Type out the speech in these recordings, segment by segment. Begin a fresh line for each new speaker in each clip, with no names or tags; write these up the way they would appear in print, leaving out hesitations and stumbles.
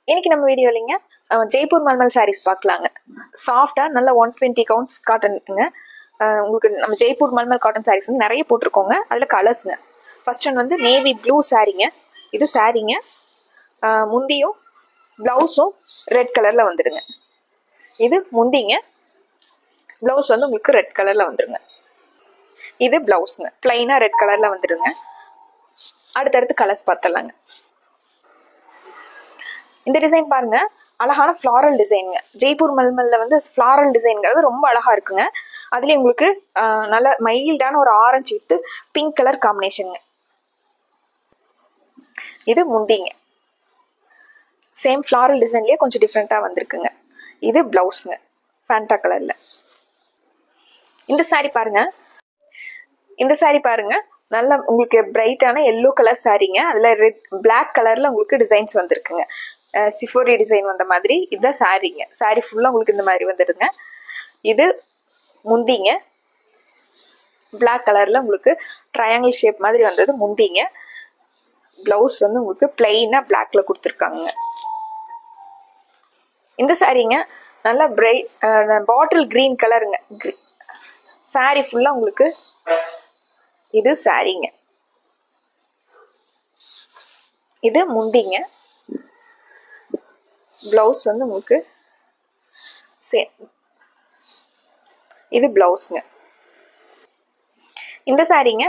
இன்னைக்கு நம்ம வீடியோலிங்க ஜெய்ப்பூர் மல்மல் சாரீஸ் பார்க்கலாங்க. சாஃப்டா நல்ல 120 கவுண்ட்ஸ் காட்டனுங்க. உங்களுக்கு நம்ம ஜெய்ப்பூர் மல்மல் காட்டன் சாரீஸ் வந்து நிறைய போட்டிருக்கோங்க. அதில் கலர்ஸுங்க. ஃபர்ஸ்ட் ஒன் வந்து நேவி ப்ளூ சாரீங்க. இது சாரீங்க. முந்தியும் ப்ளவுஸும் ரெட் கலரில் வந்துடுங்க. இது முந்திங்க, ப்ளவுஸ் வந்து உங்களுக்கு ரெட் கலரில் வந்துடுங்க. இது ப்ளவுஸுங்க, பிளைனாக ரெட் கலரில் வந்துடுங்க. அடுத்தடுத்து கலர்ஸ் பார்த்தலாங்க. இந்த டிசைன் பாருங்க, அழகான ஃப்ளாரல் டிசைனுங்க. ஜெய்ப்பூர் மல்மல்ல வந்து ஃப்ளாரல் டிசைன்ங்கிறது ரொம்ப அழகா இருக்குங்க. அதுலேயே உங்களுக்கு நல்ல மைல்டான ஒரு ஆரஞ்சு வித்து பிங்க் கலர் காம்பினேஷனுங்க. இது முந்திங்க, சேம் ஃப்ளாரல் டிசைன்லயே கொஞ்சம் டிஃப்ரெண்டா வந்திருக்குங்க. இது பிளவுஸ்ங்க, ஃபேண்டா கலர்ல. இந்த சாரி பாருங்க, இந்த சாரி பாருங்க, நல்ல உங்களுக்கு பிரைட்டான எல்லோ கலர் சாரீங்க. அதுல ரெட் பிளாக் கலர்ல உங்களுக்கு டிசைன்ஸ் வந்திருக்குங்க. சிஃபோரி டிசைன் வந்த மாதிரி இதுதான் சாரீங்க. சாரி ஃபுல்லா உங்களுக்கு இந்த மாதிரி வந்துடுங்க. இது முந்திங்க, பிளாக் கலர்ல உங்களுக்கு ட்ரையாங்கிள் ஷேப் மாதிரி வந்தது முந்திங்க. பிளவுஸ் வந்து உங்களுக்கு பிளெயினா பிளாக்ல கொடுத்துருக்காங்க. இந்த சாரீங்க நல்ல பிரைட் பாட்டில் கிரீன் கலருங்க. சாரி ஃபுல்லா உங்களுக்கு இது சாரீங்க. இது முந்திங்க, பிளவுஸ் வந்து உங்களுக்கு சேம். இது பிளவுஸ்ங்க. இந்த சாரீங்க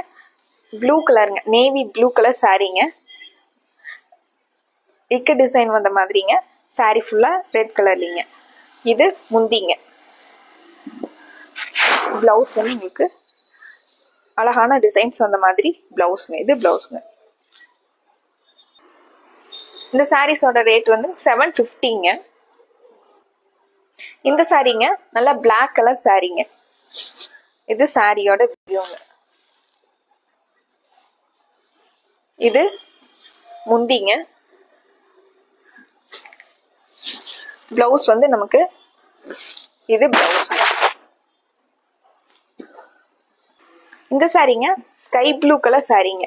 ப்ளூ கலருங்க, நேவி ப்ளூ கலர் சாரீங்க. இக்கு டிசைன் வந்த மாதிரிங்க. சாரி ஃபுல்லா ரெட் கலர்லிங்க. இது முந்திங்க, பிளவுஸ் வந்து உங்களுக்கு அழகான டிசைன்ஸ் வந்த மாதிரி பிளவுஸ்ங்க. இது பிளவுஸ்ங்க. இந்த சாரீஸோட ரேட் வந்து 750ங்க. இந்த சாரீங்க நல்லா பிளாக் கலர் சாரீங்க. இது சாரியோட வியூங்க. இது முந்திங்க, பிளவுஸ் வந்து நமக்கு இது பிளவுஸ். இந்த சாரீங்க ஸ்கை ப்ளூ கலர் சாரீங்க.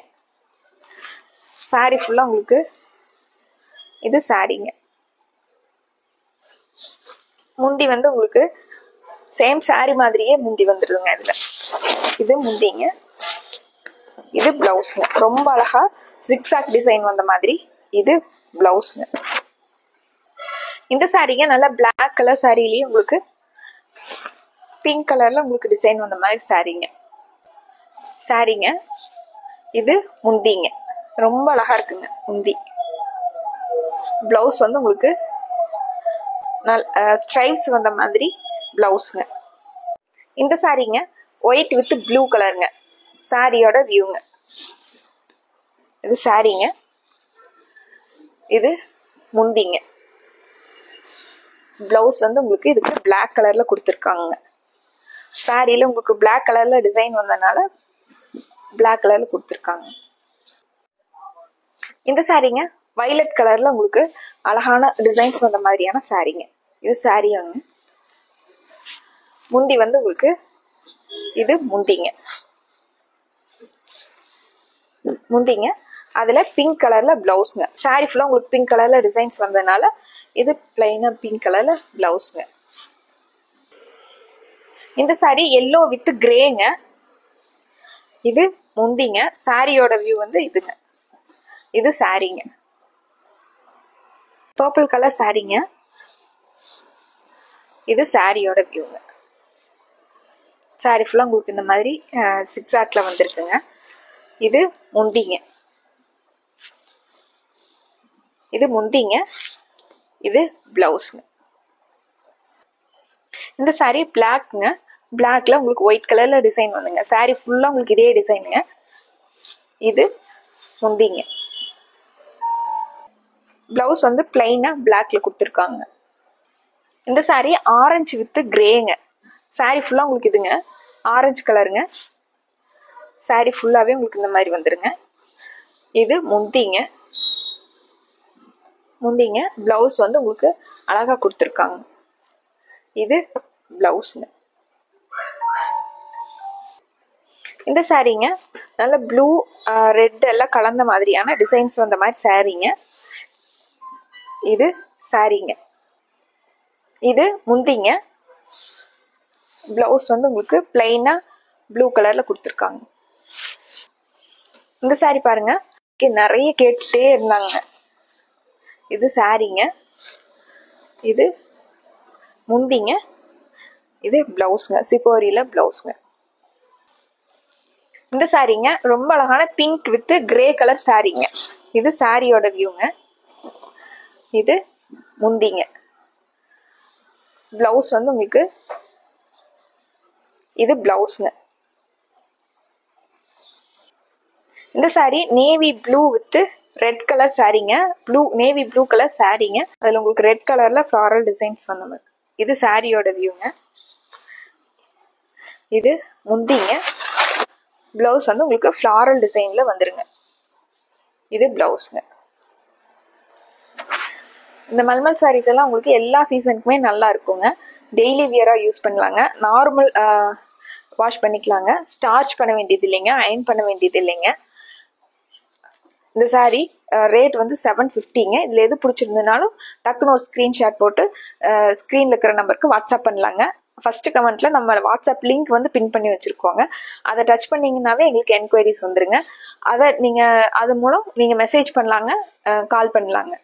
சாரி ஃபுல்லா உங்களுக்கு இது சாரீங்க. முந்தி வந்து உங்களுக்கு சேம் சாரி மாதிரியே முந்தி வந்துடுதுங்க. இதுல இது முந்திங்க, இது பிளவுஸ்ங்க. ரொம்ப அழகா ஜிக்ஸாக் டிசைன் வந்த மாதிரி இது பிளவுஸ்ங்க. இந்த சாரீங்க நல்லா பிளாக் கலர் சாரிலேயே உங்களுக்கு பிங்க் கலர்ல உங்களுக்கு டிசைன் வந்த மாதிரி சாரீங்க. சாரீங்க இது முந்திங்க, ரொம்ப அழகா இருக்குங்க முந்தி. பிளவுஸ் வந்து உங்களுக்கு ஸ்ட்ரைப்ஸ் வந்த மாதிரி பிளவுஸ்ங்க. இந்த சாரீங்க ஒயிட் வித் ப்ளூ கலருங்க. சாரியோட வியூங்க. இது சாரீங்க, இது முந்திங்க. பிளவுஸ் வந்து உங்களுக்கு இதுக்கு பிளாக் கலர்ல கொடுத்துருக்காங்க. சாரியில உங்களுக்கு பிளாக் கலர்ல டிசைன் வந்தனால பிளாக் கலர்ல கொடுத்துருக்காங்க. இந்த சாரீங்க வயலட் கலர்ல உங்களுக்கு அழகான டிசைன்ஸ் வந்த மாதிரியான சாரீங்க. இது சாரி ஒன்று. முந்தி வந்து உங்களுக்கு இது முந்திங்க, முந்திங்க. அதுல பிங்க் கலர்ல பிளவுஸ்ங்க. சாரி ஃபுல்லா உங்களுக்கு பிங்க் கலர்ல டிசைன்ஸ் வந்ததுனால இது பிளைனா பிங்க் கலர்ல பிளவுஸ்ங்க. இந்த சாரி எல்லோ வித் கிரேங்க. இது முந்திங்க. சாரியோட வியூ வந்து இதுங்க. இது சாரீங்க, பர்பிள் கலர் சாரீங்க. இது சாரியோட வியூங்க. சாரி ஃபுல்லா உங்களுக்கு இந்த மாதிரி சிக்ஸாக்ல வந்திருக்குங்க. இது முந்திங்க, இது முந்திங்க, இது பிளவுஸ்ங்க. இந்த சாரி பிளாக்ங்க. பிளாக்ல உங்களுக்கு ஒயிட் கலர்ல டிசைன் வந்துங்க. சாரி ஃபுல்லா உங்களுக்கு இதே டிசைனுங்க. இது முந்திங்க. பிளவுஸ் வந்து பிளைனா பிளாக்ல கொடுத்துருக்காங்க. இந்த சாரி ஆரஞ்சு வித் கிரேங்க. சாரி ஃபுல்லா உங்களுக்கு இதுங்க ஆரஞ்சு கலருங்க. சாரி ஃபுல்லாவே உங்களுக்கு இந்த மாதிரி வந்துருங்க. இது முந்திங்க, முந்திங்க. பிளவுஸ் வந்து உங்களுக்கு அழகா கொடுத்துருக்காங்க. இது பிளவுஸ்ங்க. இந்த சாரீங்க நல்ல ப்ளூ ரெட் எல்லாம் கலந்த மாதிரியான டிசைன்ஸ் வந்த மாதிரி சாரீங்க. இது சாரீங்க. இது முந்திங்க. பிளவுஸ் வந்து உங்களுக்கு பிளைனா ப்ளூ கலர்ல கொடுத்துருக்காங்க. இந்த சாரி பாருங்க, நிறைய கேட்டுட்டே இருந்தாங்க. இது சாரீங்க, இது முந்திங்க, இது பிளவுஸ்ங்க, சிபோரியில பிளவுஸ்ங்க. இந்த சாரீங்க ரொம்ப அழகான பிங்க் வித் கிரே கலர் சாரீங்க. இது சாரியோட வியூங்க. இது முந்திங்க. பிளவுஸ் வந்து உங்களுக்கு இது பிளவுஸ்ங்க. இந்த sari navy blue with red colour சாரீங்க. நேவி ப்ளூ கலர் சாரீங்க. அதுல உங்களுக்கு ரெட் கலர்ல ஃப்ளாரல் டிசைன்ஸ் வந்த மாதிரி. இது சாரியோட வியூங்க. இது முந்திங்க. பிளவுஸ் வந்து உங்களுக்கு ஃப்ளாரல் டிசைன்ல வந்துருங்க. இது பிளவுஸ்ங்க. இந்த மல்மல் சாரீஸ் எல்லாம் உங்களுக்கு எல்லா சீசனுக்குமே நல்லா இருக்குங்க. டெய்லி வியரா யூஸ் பண்ணலாங்க. நார்மல் வாஷ் பண்ணிக்கலாங்க. ஸ்டார்ச் பண்ண வேண்டியது இல்லைங்க, அயன் பண்ண வேண்டியது இல்லைங்க. இந்த சாரீ ரேட் வந்து 750ங்க. இதுல எது பிடிச்சிருந்ததுனாலும் டக்குன்னு ஒரு ஸ்கிரீன்ஷாட் போட்டு ஸ்கிரீன்ல இருக்கிற நம்பருக்கு வாட்ஸ்அப் பண்ணலாங்க. ஃபர்ஸ்ட் கமெண்ட்ல நம்ம வாட்ஸ்அப் லிங்க் வந்து பின் பண்ணி வச்சிருக்கோங்க. அதை டச் பண்ணீங்கன்னாவே எங்களுக்கு என்கொயரிஸ் வந்துருங்க. அது மூலம் நீங்க மெசேஜ் பண்ணலாங்க, கால் பண்ணலாங்க.